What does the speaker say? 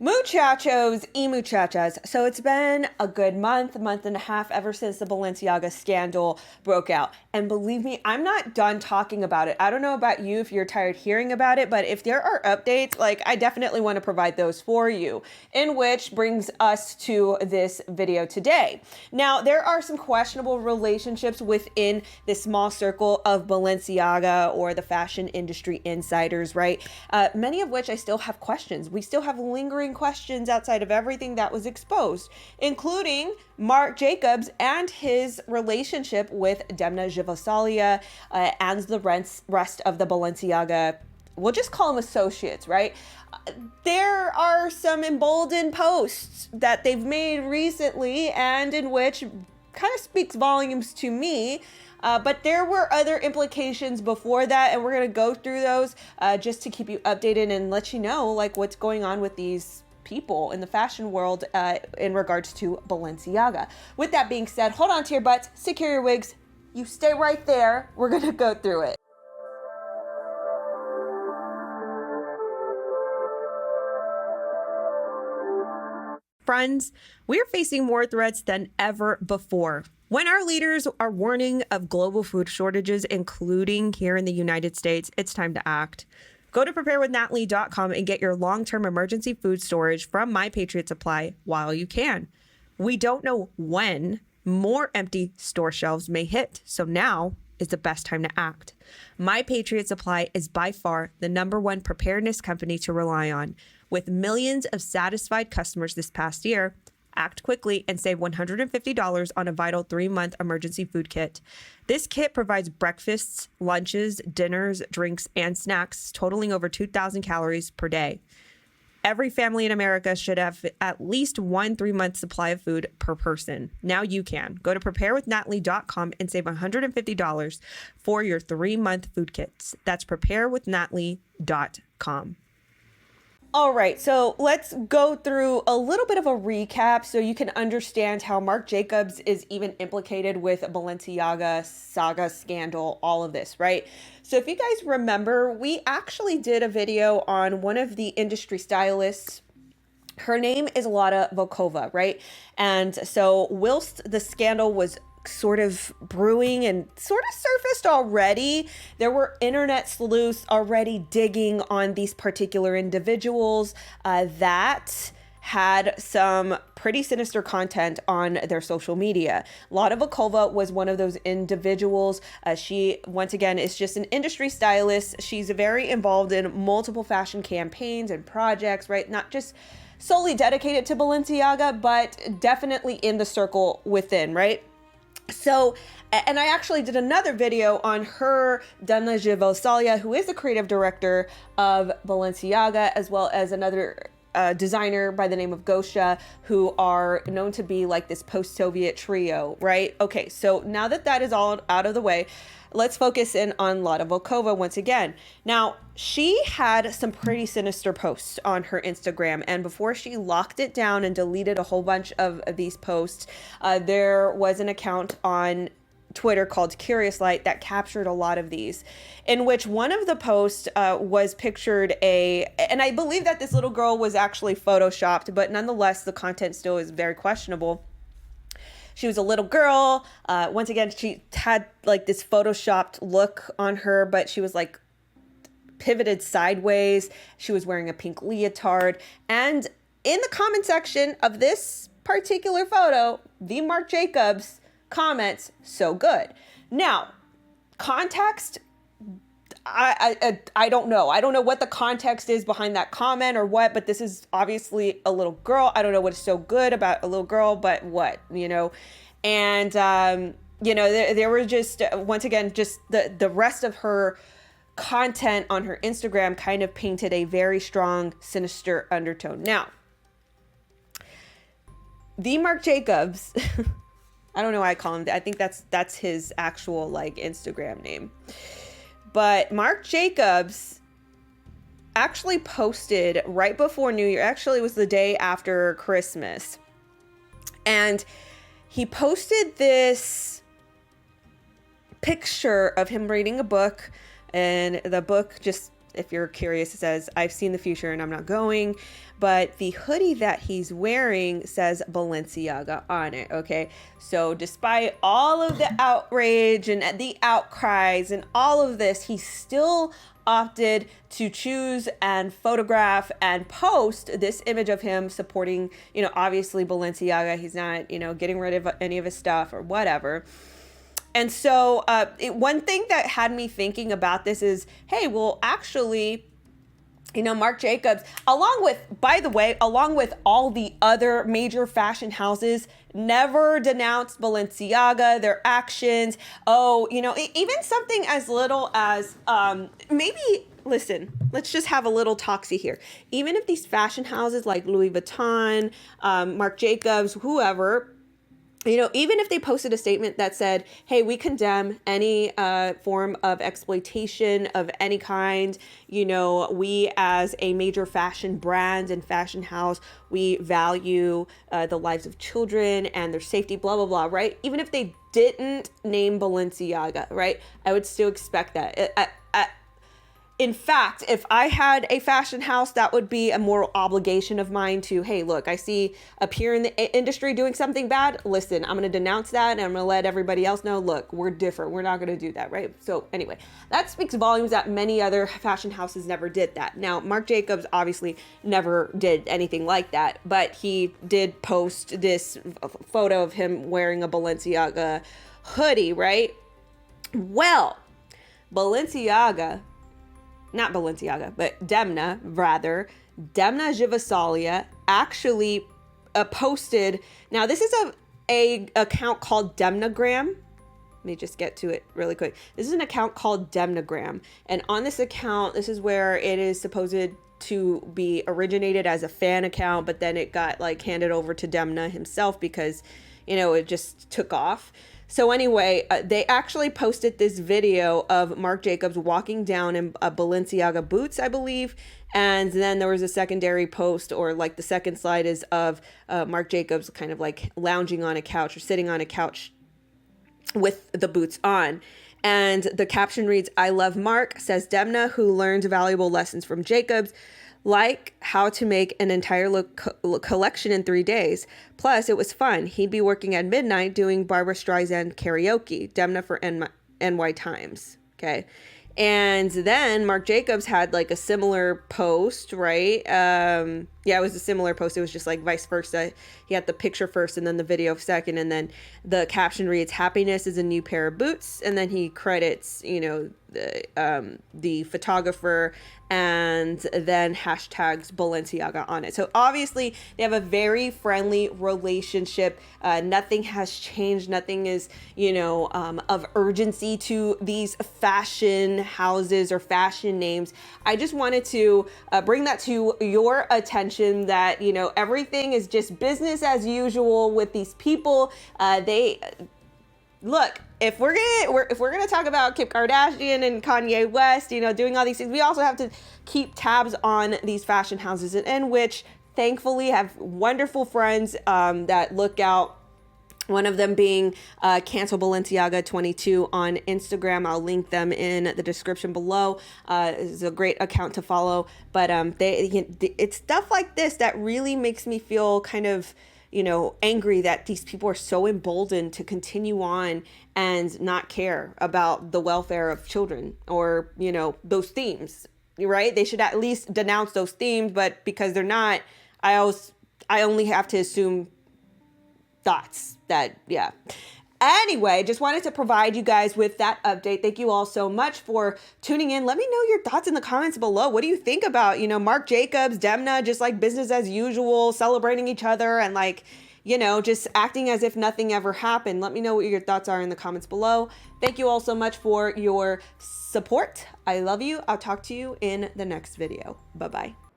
Muchachos y muchachas. So it's been a good month and a half ever since the Balenciaga scandal broke out. And believe me, I'm not done talking about it. I don't know about you if you're tired hearing about it, but if there are updates, I definitely want to provide those for you. In which brings us to this video today. Now, there are some questionable relationships within this small circle of Balenciaga or the fashion industry insiders, right? Many of which I still have questions. We still have lingering questions outside of everything that was exposed, including Marc Jacobs and his relationship with 𝘠𝘠𝘮𝘎 and the rest of the Balenciaga, we'll just call them associates, right? There are some emboldened posts that they've made recently and in which kind of speaks volumes to me. But there were other implications before that, and we're going to go through those just to keep you updated and let you know what's going on with these people in the fashion world in regards to Balenciaga. With that being said, hold on to your butts, secure your wigs, you stay right there. We're going to go through it. Friends, we are facing more threats than ever before. When our leaders are warning of global food shortages, including here in the United States, it's time to act. Go to preparewithnatalie.com and get your long-term emergency food storage from My Patriot Supply while you can. We don't know when more empty store shelves may hit, so now is the best time to act. My Patriot Supply is by far the #1 preparedness company to rely on. With millions of satisfied customers this past year, act quickly and save $150 on a vital 3-month emergency food kit. This kit provides breakfasts, lunches, dinners, drinks, and snacks totaling over 2,000 calories per day. Every family in America should have at least one 3-month supply of food per person. Now you can. Go to preparewithnatalie.com and save $150 for your 3-month food kits. That's preparewithnatalie.com. All right, so let's go through a little bit of a recap so you can understand how Marc Jacobs is even implicated with Balenciaga, saga, scandal, all of this, right? So if you guys remember, we actually did a video on one of the industry stylists. Her name is 𝘮𝘮𝘮𝘮𝘮𝘮, right? And so whilst the scandal was sort of brewing and sort of surfaced already, there were internet sleuths already digging on these particular individuals that had some pretty sinister content on their social media. 𝘮𝘮𝘮𝘮𝘮𝘮 was one of those individuals. She, once again, is just an industry stylist. She's very involved in multiple fashion campaigns and projects, right? Not just solely dedicated to Balenciaga, but definitely in the circle within, right? So, and I actually did another video on her, 𝘠𝘠𝘮𝘮𝘮𝘮𝘮, who is the creative director of Balenciaga, as well as another designer by the name of 𝘏𝘶𝘮𝘮𝘮𝘮, who are known to be like this post-Soviet trio, right? Okay, so now that that is all out of the way, let's focus in on 𝘮𝘮𝘮𝘮𝘮 once again. Now, she had some pretty sinister posts on her Instagram, and before she locked it down and deleted a whole bunch of these posts, there was an account on Twitter called 𝘮𝑎𝑟𝑖𝑜𝑢𝑠 Light that captured a lot of these, in which one of the posts was pictured and I believe that this little girl was actually photoshopped, but nonetheless, the content still is very questionable. She was a little girl. Once again, she had this photoshopped look on her, but she was pivoted sideways. She was wearing a pink leotard. And in the comment section of this particular photo, the Marc Jacobs comments, "So good." Now, context, I don't know. I don't know what the context is behind that comment or what, but this is obviously a little girl. I don't know what is so good about a little girl, but what, And, there were just, once again, just the rest of her content on her Instagram kind of painted a very strong, sinister undertone. Now, the Marc Jacobs, I don't know why I call him that. I think that's his actual Instagram name. But Marc Jacobs actually posted right before New Year. Actually, it was the day after Christmas. And he posted this picture of him reading a book, and the book just if you're curious, it says, I've seen the future and I'm not going. But the hoodie that he's wearing says Balenciaga on it, okay? So despite all of the outrage and the outcries and all of this, he still opted to choose and photograph and post this image of him supporting, you know, obviously Balenciaga. He's not, you know, getting rid of any of his stuff or whatever. And so one thing that had me thinking about this is, hey, well, actually, you know, Marc Jacobs, along with all the other major fashion houses, never denounced Balenciaga, their actions. Oh, you know, even something as little as maybe, listen, let's just have a little talksy here. Even if these fashion houses like Louis Vuitton, Marc Jacobs, whoever, you know, even if they posted a statement that said, hey, we condemn any form of exploitation of any kind, you know, we as a major fashion brand and fashion house, we value the lives of children and their safety, blah, blah, blah, right? Even if they didn't name Balenciaga, right? I would still expect that. In fact, if I had a fashion house, that would be a moral obligation of mine to, hey, look, I see a peer in the industry doing something bad. Listen, I'm going to denounce that and I'm going to let everybody else know, look, we're different. We're not going to do that, right? So anyway, that speaks volumes that many other fashion houses never did that. Now, Marc Jacobs obviously never did anything like that, but he did post this photo of him wearing a Balenciaga hoodie, right? Well, not Balenciaga, but 𝘠𝘧𝘮𝘢 actually posted. Now, this is a account called 𝘠𝘪𝘮. Let me just get to it really quick. This is an account called 𝘠𝘪𝘮. And on this account, this is where it is supposed to be originated as a fan account, but then it got like handed over to 𝘠𝘪 himself because, you know, it just took off. So anyway, they actually posted this video of Marc Jacobs walking down in Balenciaga boots, I believe. And then there was a secondary post, or like the second slide is of Marc Jacobs kind of like lounging on a couch or sitting on a couch with the boots on. And the caption reads, I love Marc, says 𝘠𝘪, who learned valuable lessons from Jacobs, like how to make an entire collection in 3 days. Plus, it was fun. He'd be working at midnight doing Barbra Streisand karaoke. 𝘠𝘪 for NY Times. Okay. And then Marc Jacobs had like a similar post, right? Yeah, it was a similar post. It was just like vice versa. He had the picture first and then the video second. And then the caption reads, happiness is a new pair of boots. And then he credits, you know, the photographer, and then hashtags Balenciaga on it. So obviously they have a very friendly relationship. Nothing has changed. Nothing is, you know, of urgency to these fashion houses or fashion names. I just wanted to bring that to your attention that, you know, everything is just business as usual with these people. Look, if we're gonna talk about Kim Kardashian and Kanye West, you know, doing all these things, we also have to keep tabs on these fashion houses, in which thankfully have wonderful friends that look out. One of them being Cancel Balenciaga 22 on Instagram. I'll link them in the description below. It's a great account to follow. But it's stuff like this that really makes me feel kind of, you know, angry that these people are so emboldened to continue on and not care about the welfare of children or, you know, those themes, right? They should at least denounce those themes, but because they're not, I only have to assume thoughts that, yeah. Anyway, just wanted to provide you guys with that update. Thank you all so much for tuning in. Let me know your thoughts in the comments below. What do you think about, you know, Marc Jacobs, 𝘠𝘪𝘮, just like business as usual, celebrating each other and like, you know, just acting as if nothing ever happened. Let me know what your thoughts are in the comments below. Thank you all so much for your support. I love you. I'll talk to you in the next video. Bye-bye.